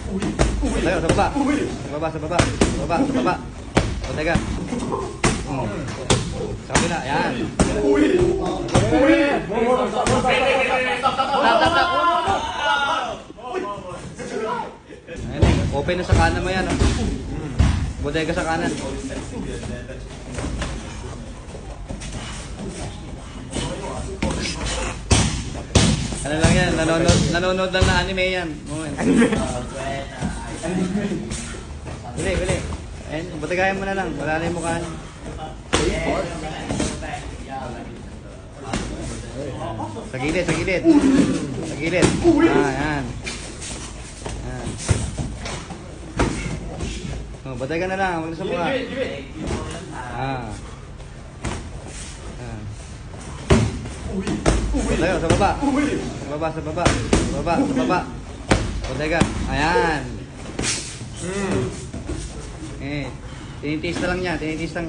Tayo, sa baba. Sa baba, sa baba. Sa baba, sa baba. O, teka. Sa kabila, yan. Ayan eh, open na sa kanan mo yan. Bodega sa kanan. Ano lang yan, nanonood lang na anime yan. Bili, bili. Ayan, butigayan mo na lang, wala na yung mukha niya. Sa gilid, sa gilid. Sa gilid. Ayan. Ayan. Oh, butigayan na lang, wala sa mukha. Ah. Tayo, sa baba. Sa baba, sa baba. Sa baba, sa baba. Bodega. Ayan. Tinitiis na lang niya. Tinitiis lang.